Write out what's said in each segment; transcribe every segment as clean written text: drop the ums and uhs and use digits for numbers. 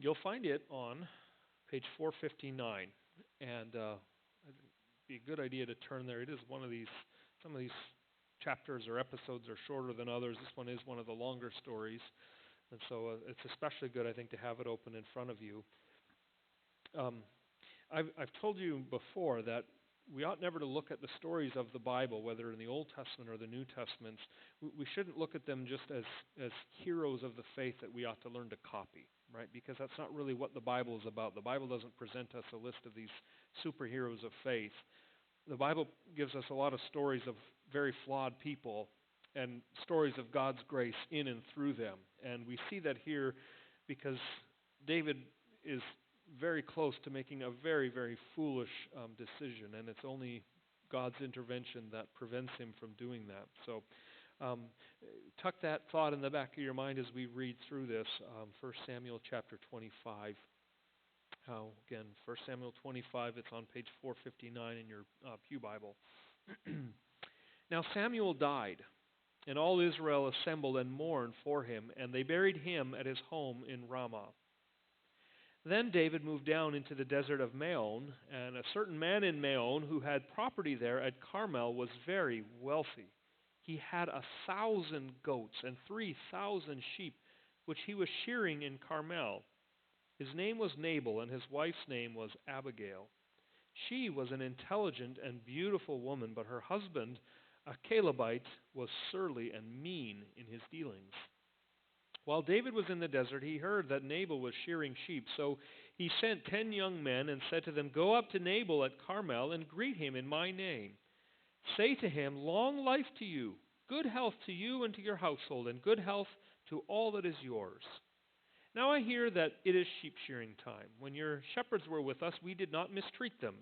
You'll find it on page 459, and it'd be a good idea to turn there. It is one of these, some of these chapters or episodes are shorter than others. This one is one of the longer stories, and so it's especially good, I think, to have it open in front of you. Um, I've told you before that we ought never to look at the stories of the Bible, whether in the Old Testament or the New Testaments. We shouldn't look at them just as heroes of the faith that we ought to learn to copy, right? Because that's not really what the Bible is about. The Bible doesn't present us a list of these superheroes of faith. The Bible gives us a lot of stories of very flawed people and stories of God's grace in and through them. And we see that here because David is very close to making a very, very foolish decision, and it's only God's intervention that prevents him from doing that. So um, tuck that thought in the back of your mind as we read through this. 1 Samuel chapter 25. Again, 1 Samuel 25, it's on page 459 in your Pew Bible. Now Samuel died, and all Israel assembled and mourned for him, and they buried him at his home in Ramah. Then David moved down into the desert of Maon, and a certain man in Maon who had property there at Carmel was very wealthy. He had 1,000 goats and 3,000 sheep, which he was shearing in Carmel. His name was Nabal, and his wife's name was Abigail. She was an intelligent and beautiful woman, but her husband, a Calebite, was surly and mean in his dealings. While David was in the desert, he heard that Nabal was shearing sheep. So he sent 10 young men and said to them, "Go up to Nabal at Carmel and greet him in my name. Say to him, 'Long life to you, good health to you and to your household, and good health to all that is yours.' Now I hear that it is sheep shearing time. When your shepherds were with us, we did not mistreat them.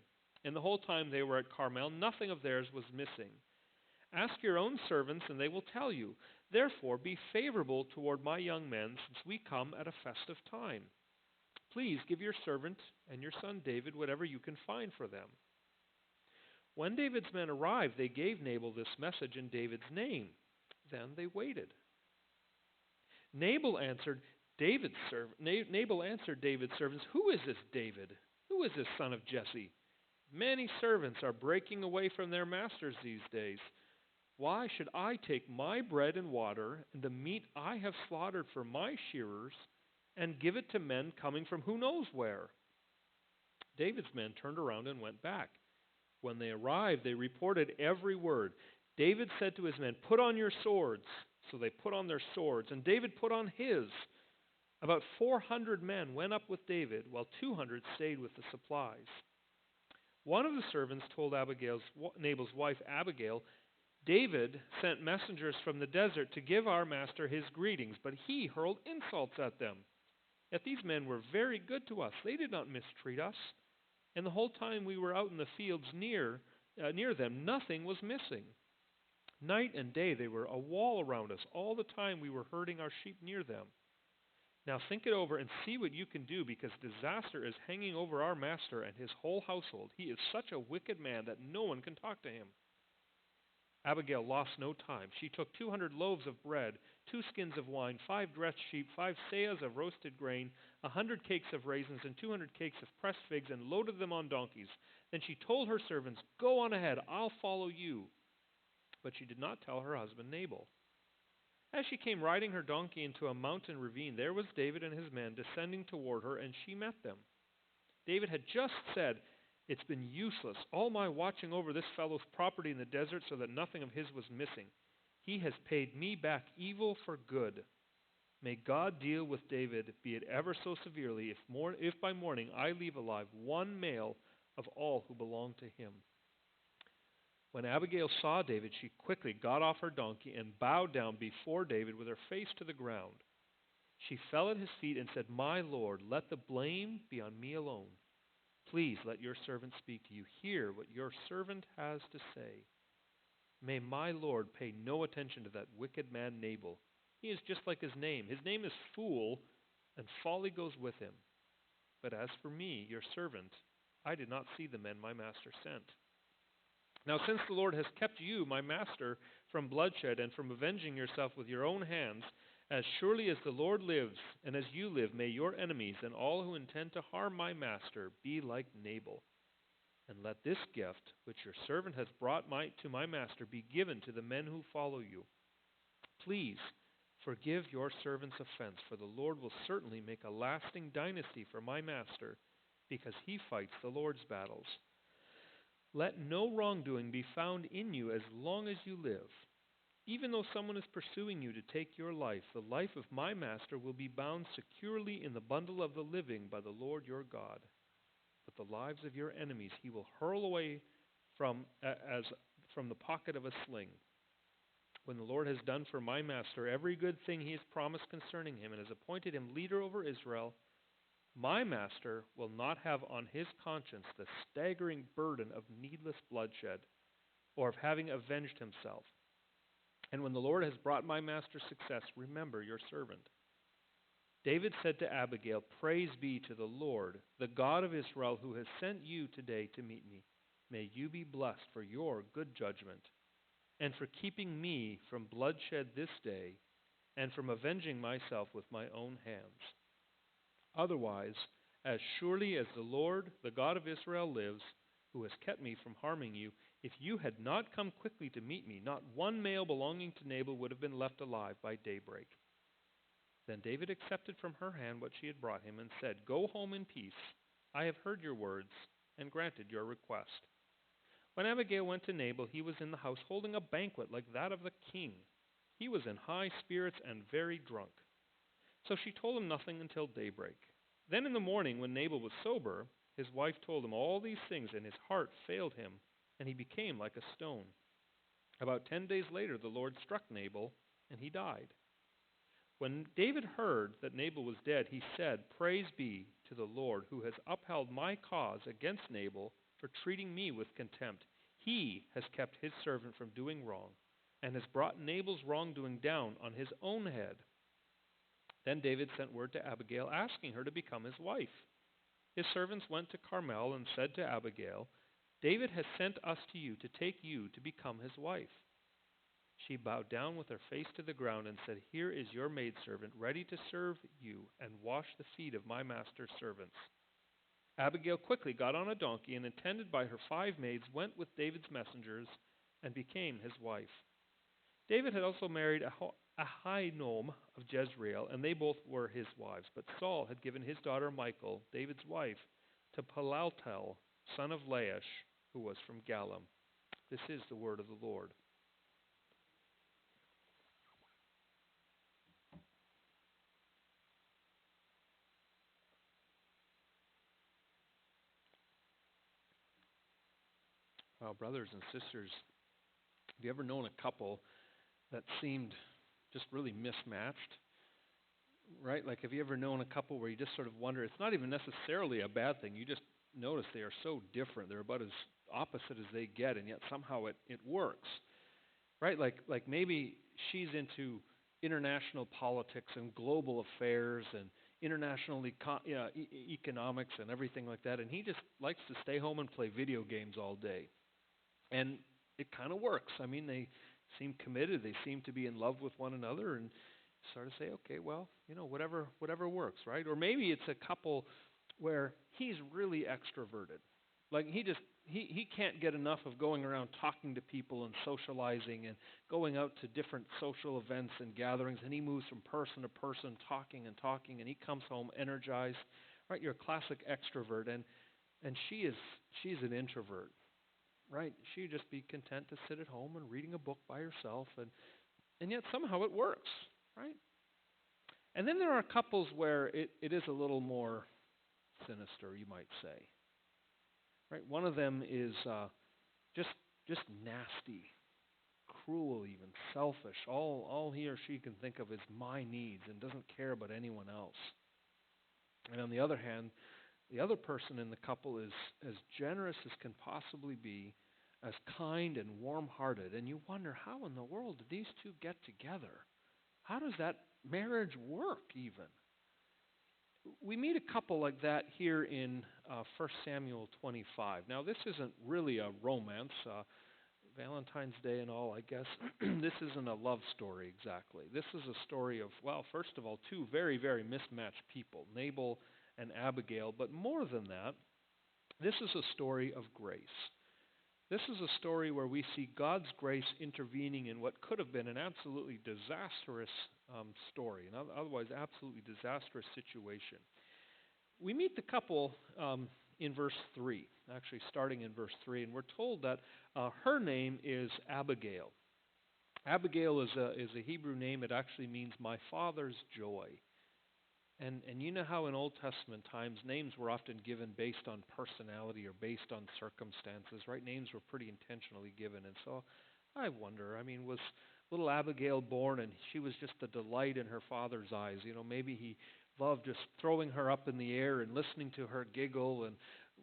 And the whole time they were at Carmel, nothing of theirs was missing. Ask your own servants, and they will tell you. Therefore, be favorable toward my young men, since we come at a festive time. Please give your servant and your son David whatever you can find for them." When David's men arrived, they gave Nabal this message in David's name. Then they waited. Nabal answered David's servants, "Who is this David? Who is this son of Jesse? Many servants are breaking away from their masters these days. Why should I take my bread and water and the meat I have slaughtered for my shearers and give it to men coming from who knows where?" David's men turned around and went back. When they arrived, they reported every word. David said to his men, "Put on your swords." So they put on their swords, and David put on his. About 400 men went up with David, while 200 stayed with the supplies. One of the servants told Nabal's wife Abigail, "David sent messengers from the desert to give our master his greetings, but he hurled insults at them. Yet these men were very good to us. They did not mistreat us. And the whole time we were out in the fields near them, nothing was missing. Night and day they were a wall around us. All the time we were herding our sheep near them. Now think it over and see what you can do, because disaster is hanging over our master and his whole household. He is such a wicked man that no one can talk to him." Abigail lost no time. She took 200 loaves of bread, 2 skins of wine, 5 dressed sheep, 5 seahs of roasted grain, 100 cakes of raisins, and 200 cakes of pressed figs, and loaded them on donkeys. Then she told her servants, "Go on ahead, I'll follow you." But she did not tell her husband Nabal. As she came riding her donkey into a mountain ravine, there was David and his men descending toward her, and she met them. David had just said, "It's been useless, all my watching over this fellow's property in the desert so that nothing of his was missing. He has paid me back evil for good. May God deal with David, be it ever so severely, if by morning I leave alive one male of all who belong to him." When Abigail saw David, she quickly got off her donkey and bowed down before David with her face to the ground. She fell at his feet and said, "My lord, let the blame be on me alone. Please let your servant speak to you. Hear what your servant has to say. May my lord pay no attention to that wicked man Nabal. He is just like his name. His name is Fool, and folly goes with him. But as for me, your servant, I did not see the men my master sent. Now since the Lord has kept you, my master, from bloodshed and from avenging yourself with your own hands, As surely as the Lord lives, and as you live, may your enemies and all who intend to harm my master be like Nabal. And let this gift, which your servant has brought to my master, be given to the men who follow you. Please forgive your servant's offense, for the Lord will certainly make a lasting dynasty for my master, because he fights the Lord's battles. Let no wrongdoing be found in you as long as you live. Even though someone is pursuing you to take your life, the life of my master will be bound securely in the bundle of the living by the Lord your God. But the lives of your enemies he will hurl away as from the pocket of a sling. When the Lord has done for my master every good thing he has promised concerning him, and has appointed him leader over Israel, my master will not have on his conscience the staggering burden of needless bloodshed, or of having avenged himself. And when the Lord has brought my master success, remember your servant. David said to Abigail, Praise be to the Lord, the God of Israel, who has sent you today to meet me. May you be blessed for your good judgment, and for keeping me from bloodshed this day, and from avenging myself with my own hands. Otherwise, as surely as the Lord, the God of Israel, lives, who has kept me from harming you, if you had not come quickly to meet me, not one male belonging to Nabal would have been left alive by daybreak. Then David accepted from her hand what she had brought him, and said, Go home in peace. I have heard your words, and granted your request. When Abigail went to Nabal, he was in the house holding a banquet like that of the king. He was in high spirits and very drunk. So she told him nothing until daybreak. Then in the morning, when Nabal was sober, his wife told him all these things, and his heart failed him, and he became like a stone. About 10 days later, the Lord struck Nabal, and he died. When David heard that Nabal was dead, he said, Praise be to the Lord, who has upheld my cause against Nabal for treating me with contempt. He has kept his servant from doing wrong, and has brought Nabal's wrongdoing down on his own head. Then David sent word to Abigail, asking her to become his wife. His servants went to Carmel and said to Abigail, David has sent us to you to take you to become his wife. She bowed down with her face to the ground and said, Here is your maidservant, ready to serve you and wash the feet of my master's servants. Abigail quickly got on a donkey, and attended by her 5 maids, went with David's messengers and became his wife. David had also married Ahinoam of Jezreel, and they both were his wives. But Saul had given his daughter Michal, David's wife, to Paltiel, son of Laish, who was from Gallim. This is the word of the Lord. Well, brothers and sisters, have you ever known a couple that seemed just really mismatched? Right? Like, have you ever known a couple where you just sort of wonder, it's not even necessarily a bad thing, you just notice they are so different, they're about as opposite as they get, and yet somehow it works. Right? Like maybe she's into international politics and global affairs and international economics and everything like that, and he just likes to stay home and play video games all day. And it kind of works. I mean, they seem committed. They seem to be in love with one another, and sort of say, okay, well, whatever works, right? Or maybe it's a couple where he's really extroverted. Like he can't get enough of going around talking to people and socializing and going out to different social events and gatherings, and he moves from person to person talking, and he comes home energized. Right? You're a classic extrovert, and she's an introvert. Right? She'd just be content to sit at home and reading a book by herself, and yet somehow it works, right? And then there are couples where it is a little more sinister, you might say. Right? One of them is just nasty, cruel, even selfish. All he or she can think of is my needs and doesn't care about anyone else. And on the other hand, the other person in the couple is as generous as can possibly be, as kind and warm-hearted. And you wonder, how in the world did these two get together? How does that marriage work even? We meet a couple like that here in 1 Samuel 25. Now, this isn't really a romance. Valentine's Day and all, I guess this isn't a love story exactly. This is a story of, well, first of all, two very, very mismatched people, Nabal and Abigail. But more than that, this is a story of grace. This is a story where we see God's grace intervening in what could have been an absolutely disastrous story, an otherwise absolutely disastrous situation. We meet the couple in verse 3, actually starting in verse 3, and we're told that her name is Abigail. Abigail is a Hebrew name. It actually means my father's joy. And you know how in Old Testament times names were often given based on personality or based on circumstances, right? Names were pretty intentionally given. And so I wonder, was little Abigail born and she was just the delight in her father's eyes? Maybe he loved just throwing her up in the air and listening to her giggle and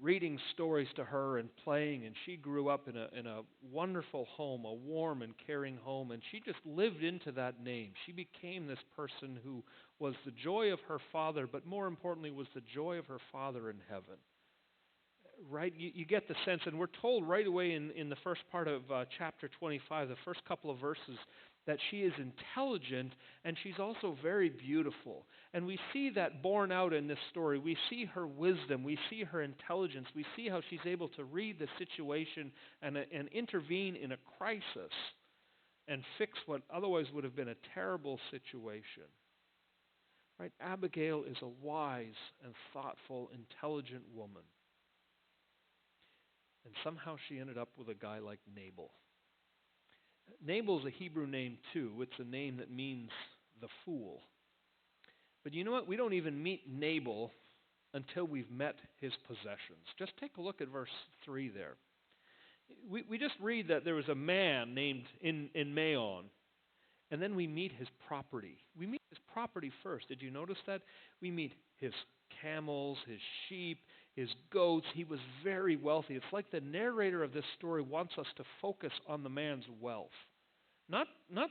reading stories to her and playing, and she grew up in a wonderful home, a warm and caring home, and she just lived into that name. She became this person who was the joy of her father, but more importantly was the joy of her Father in heaven. Right? You get the sense, and we're told right away in the first part of chapter 25, the first couple of verses, that she is intelligent and she's also very beautiful. And we see that borne out in this story. We see her wisdom. We see her intelligence. We see how she's able to read the situation and intervene in a crisis and fix what otherwise would have been a terrible situation. Right? Abigail is a wise and thoughtful, intelligent woman. And somehow she ended up with a guy like Nabal. Nabal is a Hebrew name too. It's a name that means the fool. But you know what? We don't even meet Nabal until we've met his possessions. Just take a look at verse 3 there. We just read that there was a man named in Maon, and then we meet his property. We meet his property first. Did you notice that? We meet his camels, his sheep, his goats. He was very wealthy. It's like the narrator of this story wants us to focus on the man's wealth. Not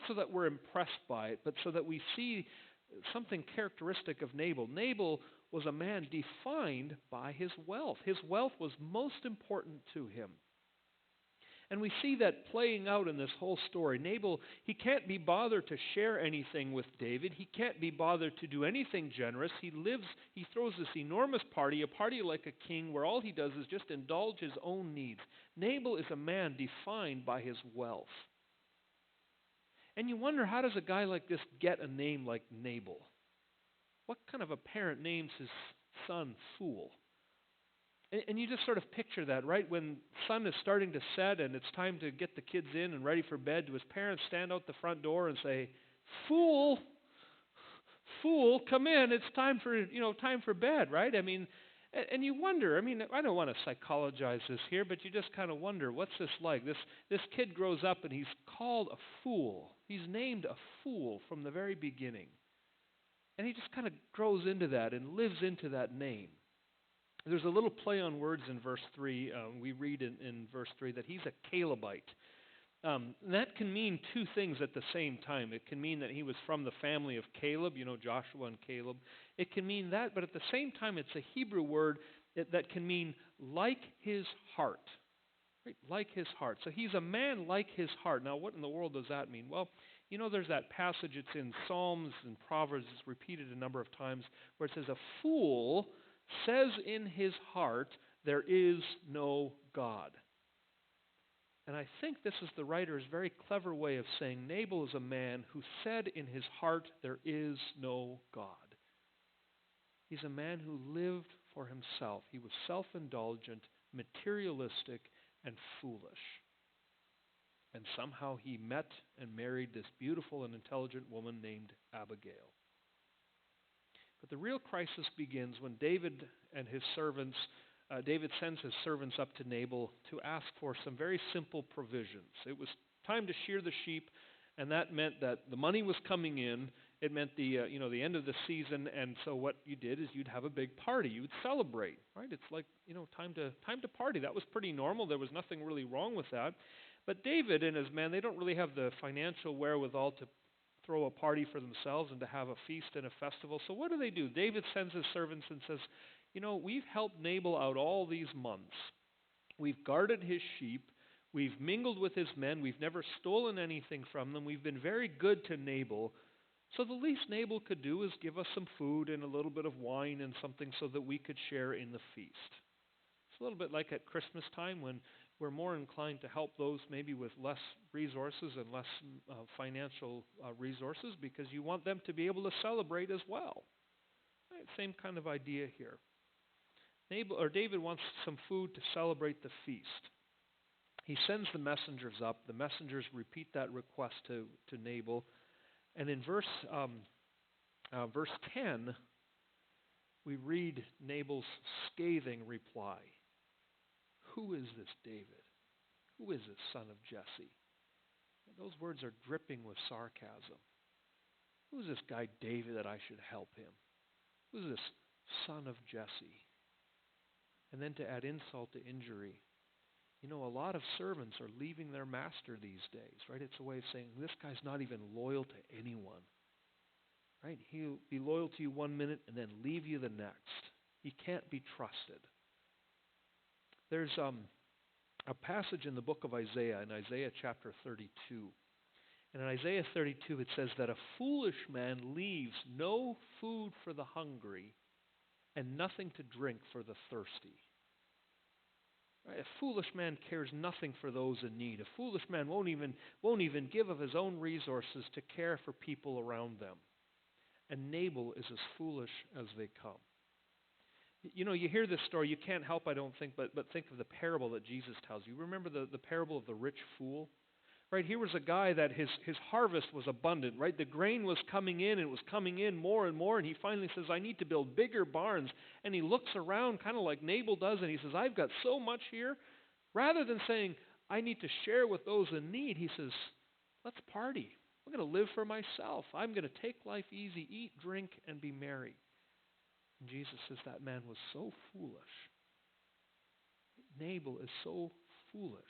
so that we're impressed by it, but so that we see something characteristic of Nabal. Nabal was a man defined by his wealth. His wealth was most important to him. And we see that playing out in this whole story. Nabal, he can't be bothered to share anything with David. He can't be bothered to do anything generous. He throws this enormous party, a party like a king, where all he does is just indulge his own needs. Nabal is a man defined by his wealth. And you wonder, how does a guy like this get a name like Nabal? What kind of a parent names his son Fool? And you just sort of picture that, right? When sun is starting to set and it's time to get the kids in and ready for bed, do his parents stand out the front door and say, "Fool, fool, come in. It's time for bed," right? And you wonder. I don't want to psychologize this here, but you just kind of wonder, what's this like? This kid grows up and he's called a fool. He's named a fool from the very beginning, and he just kind of grows into that and lives into that name. There's a little play on words in verse 3. We read in verse 3 that he's a Calebite. That can mean two things at the same time. It can mean that he was from the family of Caleb, Joshua and Caleb. It can mean that, but at the same time it's a Hebrew word that can mean like his heart. Right? Like his heart. So he's a man like his heart. Now what in the world does that mean? Well, there's that passage, it's in Psalms and Proverbs, it's repeated a number of times, where it says, "A fool says in his heart, there is no God." And I think this is the writer's very clever way of saying Nabal is a man who said in his heart, there is no God. He's a man who lived for himself. He was self-indulgent, materialistic, and foolish. And somehow he met and married this beautiful and intelligent woman named Abigail. But the real crisis begins when David sends his servants up to Nabal to ask for some very simple provisions. It was time to shear the sheep, and that meant that the money was coming in. It meant the end of the season, and so what you did is you'd have a big party. You would celebrate, right? It's like time to party. That was pretty normal. There was nothing really wrong with that. But David and his men, they don't really have the financial wherewithal to throw a party for themselves and to have a feast and a festival. So what do? David sends his servants and says, we've helped Nabal out all these months. We've guarded his sheep. We've mingled with his men. We've never stolen anything from them. We've been very good to Nabal. So the least Nabal could do is give us some food and a little bit of wine and something so that we could share in the feast. It's a little bit like at Christmas time when we're more inclined to help those maybe with less resources and less financial resources because you want them to be able to celebrate as well. Right? Same kind of idea here. David wants some food to celebrate the feast. He sends the messengers up. The messengers repeat that request to Nabal. And in verse 10, we read Nabal's scathing reply. Who is this David? Who is this son of Jesse? And those words are dripping with sarcasm. Who is this guy David that I should help him? Who is this son of Jesse? And then to add insult to injury, a lot of servants are leaving their master these days, right? It's a way of saying, this guy's not even loyal to anyone, right? He'll be loyal to you 1 minute and then leave you the next. He can't be trusted. There's a passage in the book of Isaiah, in Isaiah chapter 32. And in Isaiah 32 it says that a foolish man leaves no food for the hungry and nothing to drink for the thirsty. Right? A foolish man cares nothing for those in need. A foolish man won't even give of his own resources to care for people around them. And Nabal is as foolish as they come. You hear this story, you can't help, I don't think, but think of the parable that Jesus tells you. Remember the parable of the rich fool? Right, here was a guy that his harvest was abundant, right? The grain was coming in, and it was coming in more and more, and he finally says, I need to build bigger barns. And he looks around kind of like Nabal does, and he says, I've got so much here. Rather than saying, I need to share with those in need, he says, let's party. I'm going to live for myself. I'm going to take life easy, eat, drink, and be merry. And Jesus says that man was so foolish. Nabal is so foolish.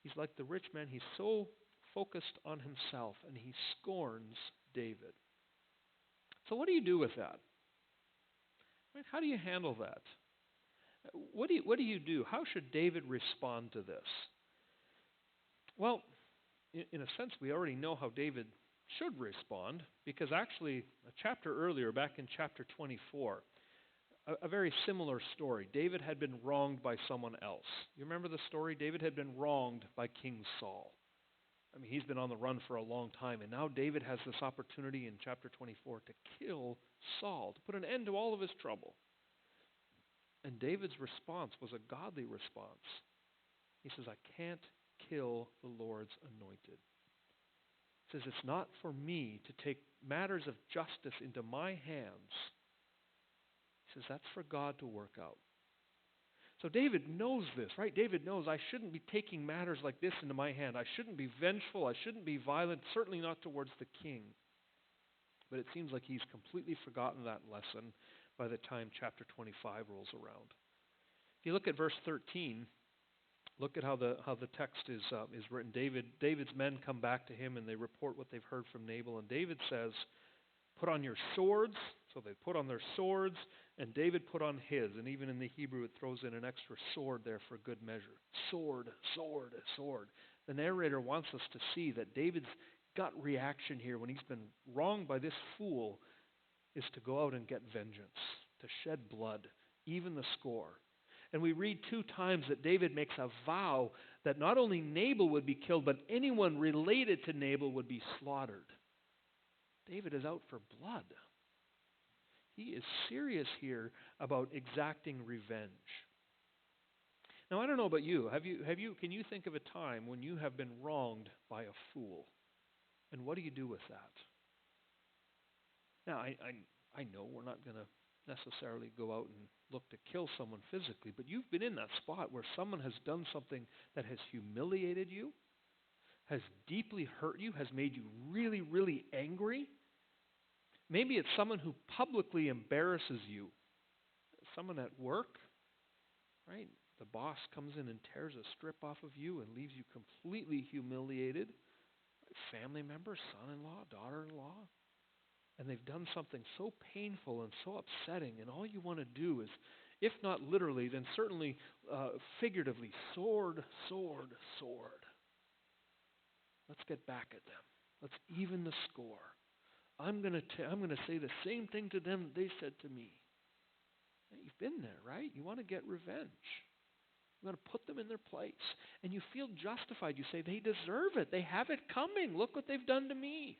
He's like the rich man. He's so focused on himself, and he scorns David. So what do you do with that? Right? How do you handle that? What do you do? How should David respond to this? Well, in a sense, we already know how David should respond, because actually a chapter earlier, back in chapter 24, a very similar story. David had been wronged by someone else. You remember the story? David had been wronged by King Saul. I mean, he's been on the run for a long time, and now David has this opportunity in chapter 24 to kill Saul, to put an end to all of his trouble. And David's response was a godly response. He says, I can't kill the Lord's anointed. He says, it's not for me to take matters of justice into my hands. He says, that's for God to work out. So David knows this, right? David knows I shouldn't be taking matters like this into my hand. I shouldn't be vengeful. I shouldn't be violent, certainly not towards the king. But it seems like he's completely forgotten that lesson by the time chapter 25 rolls around. If you look at verse 13, look at how the text is written. David's men come back to him and they report what they've heard from Nabal. And David says, put on your swords. So they put on their swords, and David put on his. And even in the Hebrew, it throws in an extra sword there for good measure. Sword, sword, sword. The narrator wants us to see that David's gut reaction here when he's been wronged by this fool is to go out and get vengeance, to shed blood, even the score. And we read 2 times that David makes a vow that not only Nabal would be killed, but anyone related to Nabal would be slaughtered. David is out for blood. He is serious here about exacting revenge. Now, I don't know about you. Can you think of a time when you have been wronged by a fool? And what do you do with that? Now, I know we're not going to necessarily go out and look to kill someone physically, but you've been in that spot where someone has done something that has humiliated you, has deeply hurt you, has made you really, really angry. Maybe it's someone who publicly embarrasses you. Someone at work, right? The boss comes in and tears a strip off of you and leaves you completely humiliated. Family member, son-in-law, daughter-in-law. And they've done something so painful and so upsetting, and all you want to do If not literally, then certainly figuratively. Sword, sword, sword. Let's get back at them. Let's even the score. I'm going to say the same thing to them they said to me. You've been there, right? You want to get revenge. You want to put them in their place. And you feel justified. You say, they deserve it. They have it coming. Look what they've done to me.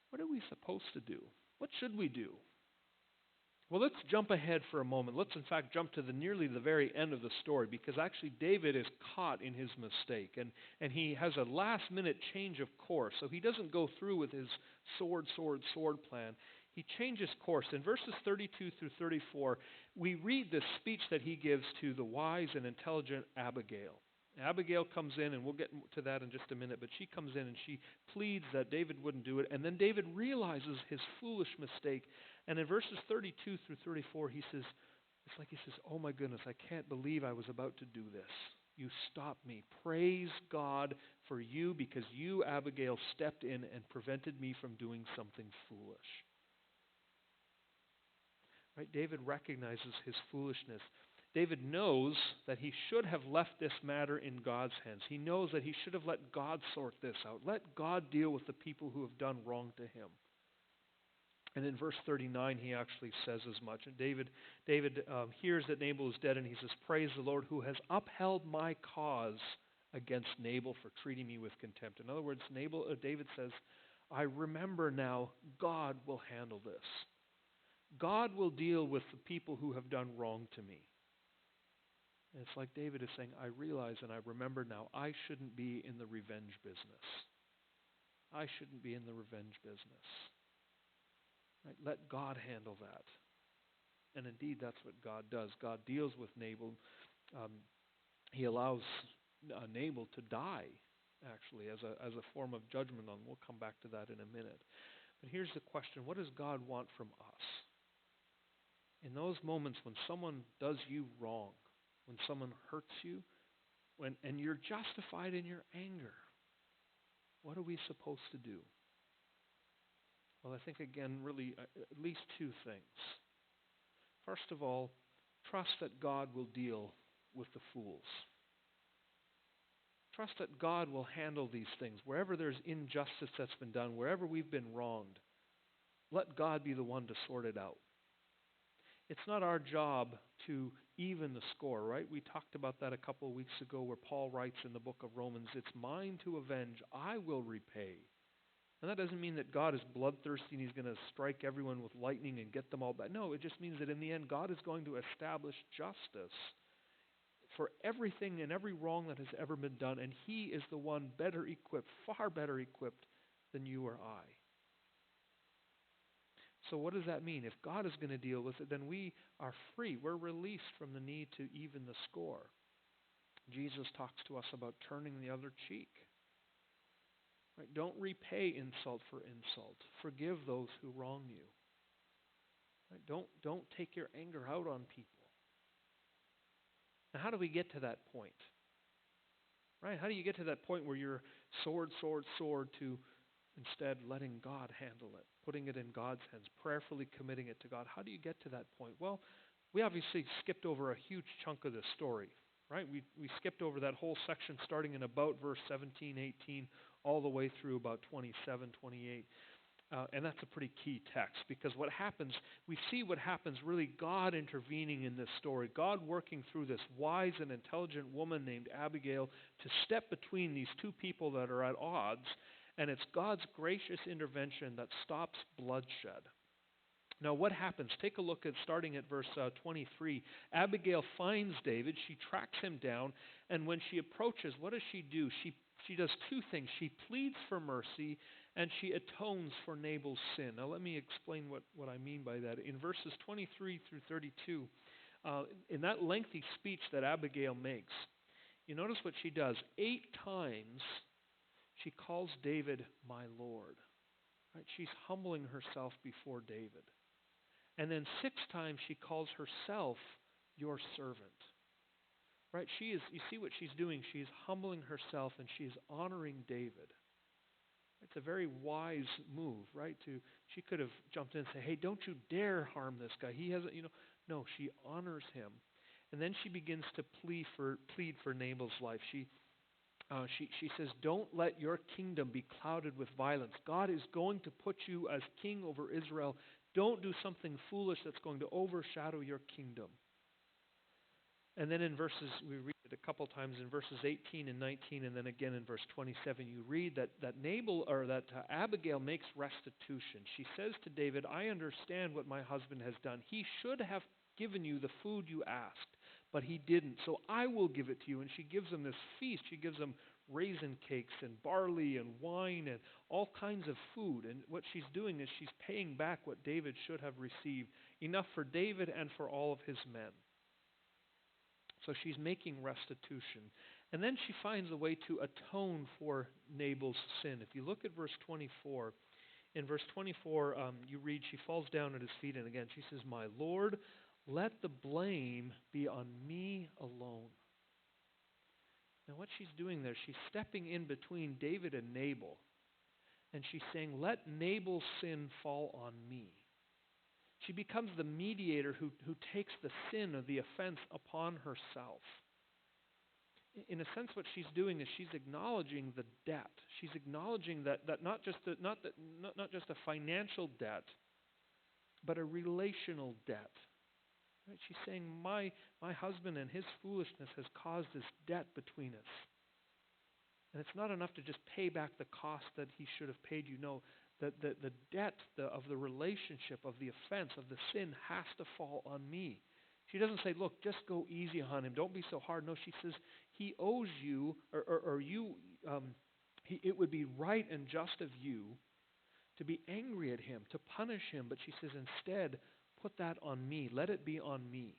What are we supposed to do? What should we do? Well, let's jump ahead for a moment. Let's, in fact, jump to nearly the very end of the story, because actually David is caught in his mistake, and he has a last-minute change of course. So he doesn't go through with his sword plan. He changes course. In verses 32 through 34, we read this speech that he gives to the wise and intelligent Abigail. Abigail comes in, and we'll get to that in just a minute, but she comes in and she pleads that David wouldn't do it, and then David realizes his foolish mistake. And in verses 32 through 34, he says, oh my goodness, I can't believe I was about to do this. You stopped me. Praise God for you, because you, Abigail, stepped in and prevented me from doing something foolish. Right? David recognizes his foolishness. David knows that he should have left this matter in God's hands. He knows that he should have let God sort this out. Let God deal with the people who have done wrong to him. And in verse 39, he actually says as much. And David hears that Nabal is dead, and he says, praise the Lord who has upheld my cause against Nabal for treating me with contempt. In other words, David says, I remember now God will handle this. God will deal with the people who have done wrong to me. And it's like David is saying, I realize and I remember now I shouldn't be in the revenge business. I shouldn't be in the revenge business. Right? Let God handle that. And indeed, that's what God does. God deals with Nabal. He allows Nabal to die, actually, as a form of judgment on him. We'll come back to that in a minute. But here's the question. What does God want from us? In those moments when someone does you wrong, when someone hurts you, and you're justified in your anger, what are we supposed to do? Well, I think, again, really at least two things. First of all, trust that God will deal with the fools. Trust that God will handle these things. Wherever there's injustice that's been done, wherever we've been wronged, let God be the one to sort it out. It's not our job to even the score, right? We talked about that a couple of weeks ago where Paul writes in the book of Romans, it's mine to avenge, I will repay. And that doesn't mean that God is bloodthirsty and he's going to strike everyone with lightning and get them all back. No, it just means that in the end, God is going to establish justice for everything and every wrong that has ever been done. And he is the one better equipped, far better equipped than you or I. So what does that mean? If God is going to deal with it, then we are free. We're released from the need to even the score. Jesus talks to us about turning the other cheek. Right? Don't repay insult for insult. Forgive those who wrong you. Right? Don't take your anger out on people. Now, how do we get to that point? Right? How do you get to that point where you're sword to instead letting God handle it, putting it in God's hands, prayerfully committing it to God? How do you get to that point? Well, we obviously skipped over a huge chunk of this story, right? We skipped over that whole section starting in about verse 17, 18, all the way through about 27, 28. And that's a pretty key text, because what happens, we see what happens, really God intervening in this story, God working through this wise and intelligent woman named Abigail to step between these two people that are at odds, and it's God's gracious intervention that stops bloodshed. Now what happens? Take a look at starting at verse 23. Abigail finds David, she tracks him down, and when she approaches, what does she do? She does two things. She pleads for mercy, and she atones for Nabal's sin. Now let me explain what I mean by that. In verses 23 through 32, in that lengthy speech that Abigail makes, you notice what she does. 8 times she calls David my Lord. Right? She's humbling herself before David. And then 6 times she calls herself your servant. Right? You see what she's doing? She's humbling herself and she's honoring David. It's a very wise move, right? She could have jumped in and said, "Hey, don't you dare harm this guy. He hasn't, you know." No, she honors him, and then she begins to plead for Nabal's life. She says, "Don't let your kingdom be clouded with violence. God is going to put you as king over Israel. Don't do something foolish that's going to overshadow your kingdom." And then in verses, we read it a couple times in verses 18 and 19, and then again in verse 27, you read that Abigail makes restitution. She says to David, "I understand what my husband has done. He should have given you the food you asked, but he didn't. So I will give it to you." And she gives him this feast. She gives him raisin cakes and barley and wine and all kinds of food. And what she's doing is she's paying back what David should have received, enough for David and for all of his men. So she's making restitution. And then she finds a way to atone for Nabal's sin. If you look at verse 24, in verse 24, you read, she falls down at his feet, and again she says, "My Lord, let the blame be on me alone." Now what she's doing there, she's stepping in between David and Nabal. And she's saying, "Let Nabal's sin fall on me." She becomes the mediator who takes the sin of the offense upon herself. In a sense, what she's doing is she's acknowledging the debt. She's acknowledging that not just a financial debt, but a relational debt. Right? She's saying, my husband and his foolishness has caused this debt between us. And it's not enough to just pay back the cost that he should have paid you. No, the debt of the relationship, of the offense, of the sin has to fall on me. She doesn't say, "Look, just go easy on him. Don't be so hard." No, she says, he owes you, or you, it would be right and just of you to be angry at him, to punish him. But she says, instead, put that on me. Let it be on me.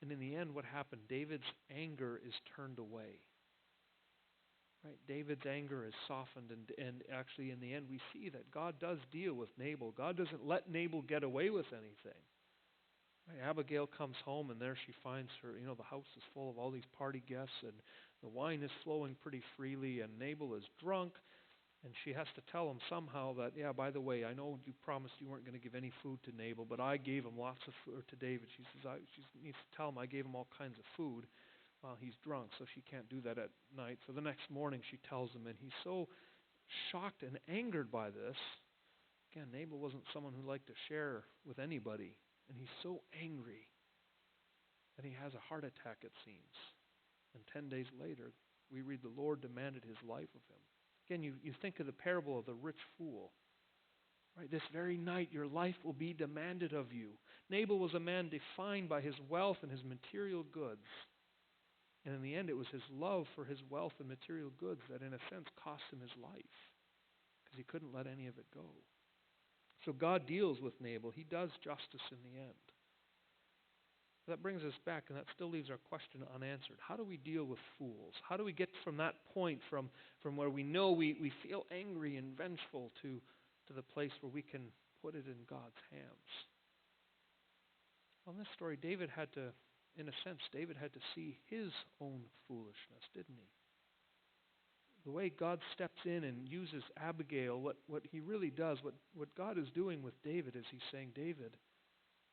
And in the end, what happened? David's anger is turned away. Right? David's anger is softened, and actually in the end we see that God does deal with Nabal. God doesn't let Nabal get away with anything. Right? Abigail comes home, and there she finds her, the house is full of all these party guests, and the wine is flowing pretty freely, and Nabal is drunk, and she has to tell him somehow that, "Yeah, by the way, I know you promised you weren't going to give any food to Nabal, but I gave him lots of food to David." She says, she needs to tell him, "I gave him all kinds of food." Well, he's drunk, so she can't do that at night. So the next morning she tells him, and he's so shocked and angered by this. Again, Nabal wasn't someone who liked to share with anybody, and he's so angry that he has a heart attack, it seems. And 10 days later, we read the Lord demanded his life of him. Again, you think of the parable of the rich fool. Right? This very night your life will be demanded of you. Nabal was a man defined by his wealth and his material goods. And in the end, it was his love for his wealth and material goods that, in a sense, cost him his life, because he couldn't let any of it go. So God deals with Nabal. He does justice in the end. That brings us back, and that still leaves our question unanswered. How do we deal with fools? How do we get from that point, from where we know we feel angry and vengeful, to the place where we can put it in God's hands? Well, in this story, David had to see his own foolishness, didn't he? The way God steps in and uses Abigail, what he really does, what God is doing with David is he's saying, "David,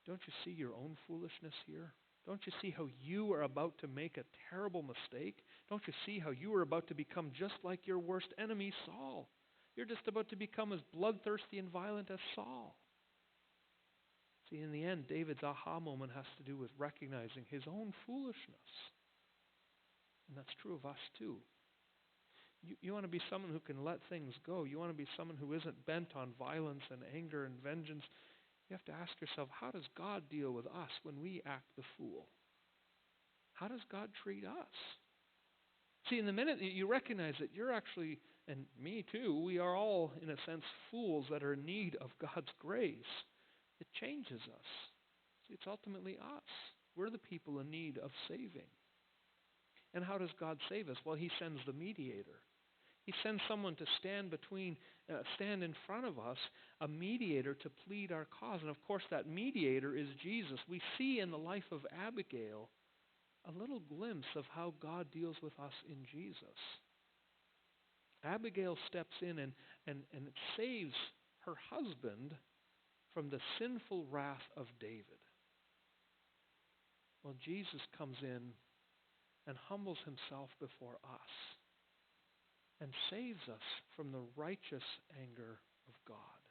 don't you see your own foolishness here? Don't you see how you are about to make a terrible mistake? Don't you see how you are about to become just like your worst enemy, Saul? You're just about to become as bloodthirsty and violent as Saul." See, in the end, David's aha moment has to do with recognizing his own foolishness. And that's true of us too. You want to be someone who can let things go. You want to be someone who isn't bent on violence and anger and vengeance. You have to ask yourself, how does God deal with us when we act the fool? How does God treat us? See, in the minute that you recognize that you're actually, and me too, we are all, in a sense, fools that are in need of God's grace, it changes us. See, it's ultimately us. We're the people in need of saving. And how does God save us? Well, he sends the mediator. He sends someone to stand in front of us, a mediator to plead our cause. And of course, that mediator is Jesus. We see in the life of Abigail a little glimpse of how God deals with us in Jesus. Abigail steps in and saves her husband from the sinful wrath of David. Well, Jesus comes in and humbles himself before us and saves us from the righteous anger of God.